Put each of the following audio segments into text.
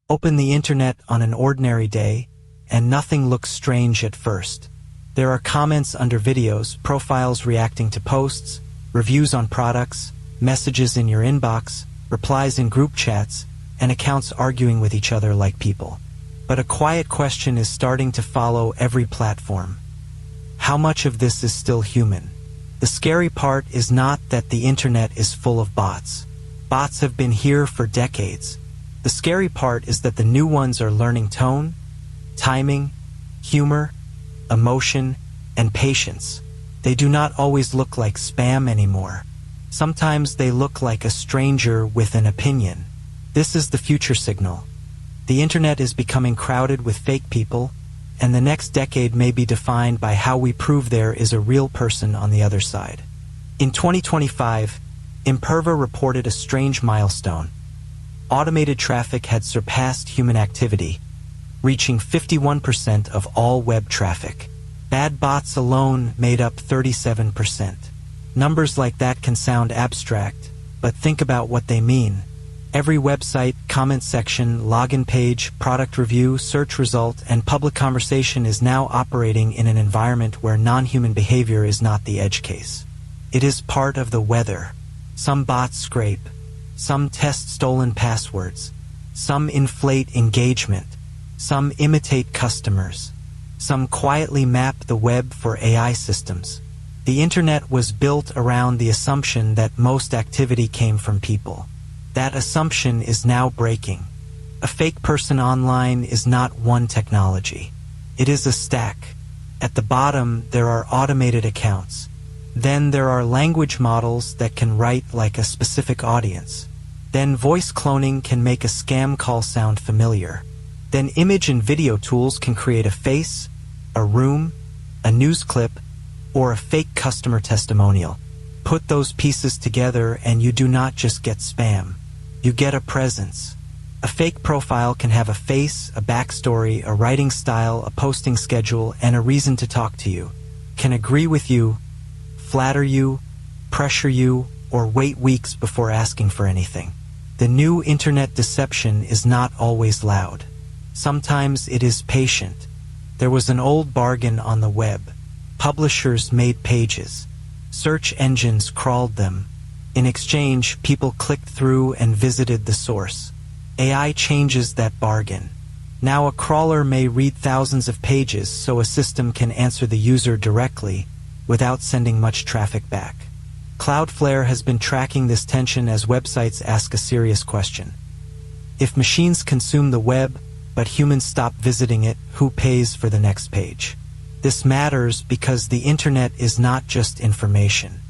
Open the internet on an ordinary day, and nothing looks strange at first. There are comments under videos, profiles reacting to posts, reviews on products, messages in your inbox, replies in group chats, and accounts arguing with each other like people. But a quiet question is starting to follow every platform. How much of this is still human? The scary part is not that the internet is full of bots. Bots have been here for decades. The scary part is that the new ones are learning tone, timing, humor, emotion, and patience. They do not always look like spam anymore. Sometimes they look like a stranger with an opinion. This is the future signal. The internet is becoming crowded with fake people, and the next decade may be defined by how we prove there is a real person on the other side. In 2025, Imperva reported a strange milestone. Automated traffic had surpassed human activity, reaching 51% of all web traffic. Bad bots alone made up 37%. Numbers like that can sound abstract, but think about what they mean. Every website, comment section, login page, product review, search result, and public conversation is now operating in an environment where non-human behavior is not the edge case. It is part of the weather. Some bots scrape. Some test stolen passwords. Some inflate engagement. Some imitate customers. Some quietly map the web for AI systems. The internet was built around the assumption that most activity came from people. That assumption is now breaking. A fake person online is not one technology. It is a stack. At the bottom, there are automated accounts. Then there are language models that can write like a specific audience. Then voice cloning can make a scam call sound familiar. Then image and video tools can create a face, a room, a news clip, or a fake customer testimonial. Put those pieces together and you do not just get spam. You get a presence. A fake profile can have a face, a backstory, a writing style, a posting schedule, and a reason to talk to you. Can agree with you, flatter you, pressure you, or wait weeks before asking for anything. The new internet deception is not always loud. Sometimes it is patient. There was an old bargain on the web. Publishers made pages. Search engines crawled them. In exchange, people clicked through and visited the source. AI changes that bargain. Now a crawler may read thousands of pages so a system can answer the user directly without sending much traffic back. Cloudflare has been tracking this tension as websites ask a serious question. If machines consume the web, but humans stop visiting it, who pays for the next page? This matters because the internet is not just information.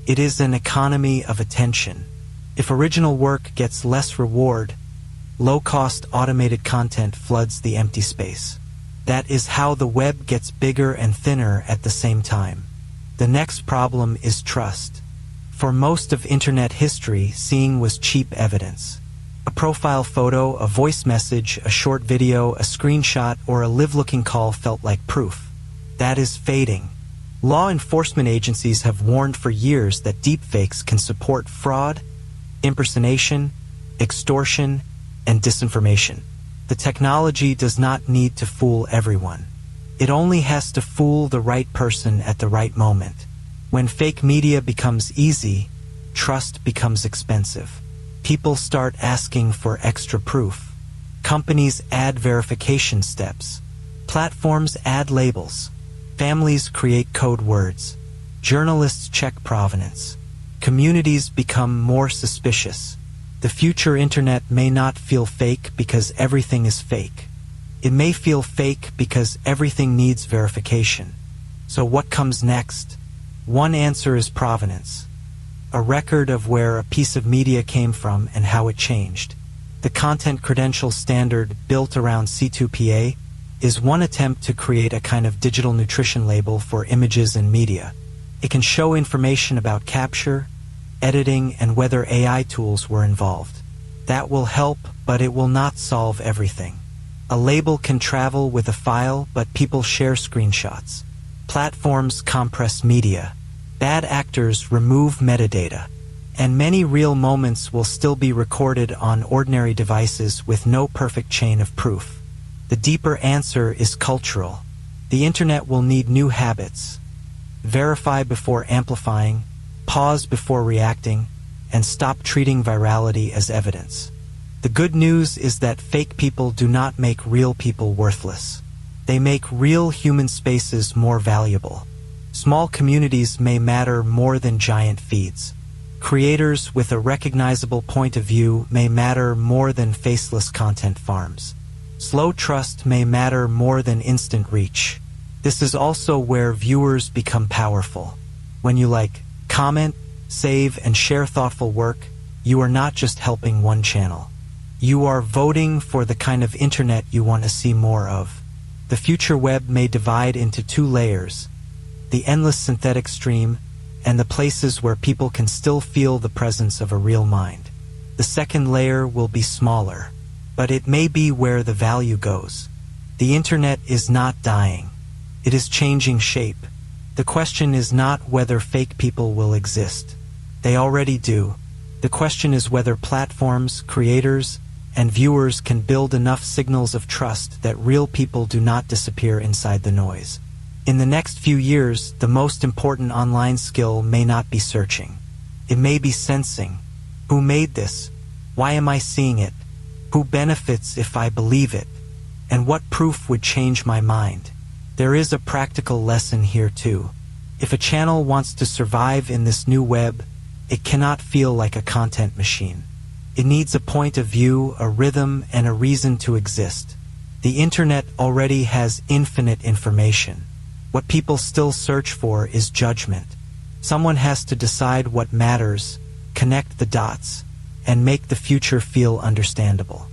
It is an economy of attention. If original work gets less reward, low-cost automated content floods the empty space. That is how the web gets bigger and thinner at the same time. The next problem is trust. For most of internet history, seeing was cheap evidence. A profile photo, a voice message, a short video, a screenshot, or a live-looking call felt like proof. That is fading. Law enforcement agencies have warned for years that deepfakes can support fraud, impersonation, extortion, and disinformation. The technology does not need to fool everyone. It only has to fool the right person at the right moment. When fake media becomes easy, trust becomes expensive. People start asking for extra proof. Companies add verification steps. Platforms add labels. Families create code words. Journalists check provenance. Communities become more suspicious. The future internet may not feel fake because everything is fake. It may feel fake because everything needs verification. So what comes next? One answer is provenance. A record of where a piece of media came from and how it changed. The content credentials standard built around C2PA is one attempt to create a kind of digital nutrition label for images and media. It can show information about capture, editing, and whether AI tools were involved. That will help, but it will not solve everything. A label can travel with a file, but people share screenshots. Platforms compress media. Bad actors remove metadata. And many real moments will still be recorded on ordinary devices with no perfect chain of proof. The deeper answer is cultural. The internet will need new habits. Verify before amplifying, pause before reacting, and stop treating virality as evidence. The good news is that fake people do not make real people worthless. They make real human spaces more valuable. Small communities may matter more than giant feeds. Creators with a recognizable point of view may matter more than faceless content farms. Slow trust may matter more than instant reach. This is also where viewers become powerful. When you like, comment, save, and share thoughtful work, you are not just helping one channel. You are voting for the kind of internet you want to see more of. The future web may divide into two layers: the endless synthetic stream and the places where people can still feel the presence of a real mind. The second layer will be smaller, but it may be where the value goes. The internet is not dying. It is changing shape. The question is not whether fake people will exist. They already do. The question is whether platforms, creators, and viewers can build enough signals of trust that real people do not disappear inside the noise. In the next few years, the most important online skill may not be searching. It may be sensing. Who made this? Why am I seeing it? Who benefits if I believe it? And what proof would change my mind? There is a practical lesson here too. If a channel wants to survive in this new web, it cannot feel like a content machine. It needs a point of view, a rhythm, and a reason to exist. The internet already has infinite information. What people still search for is judgment. Someone has to decide what matters, connect the dots, and make the future feel understandable.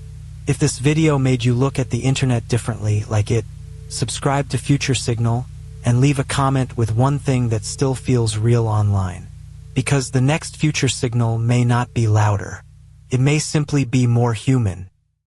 If this video made you look at the internet differently, like it, subscribe to Future Signal and leave a comment with one thing that still feels real online. Because the next Future Signal may not be louder. It may simply be more human.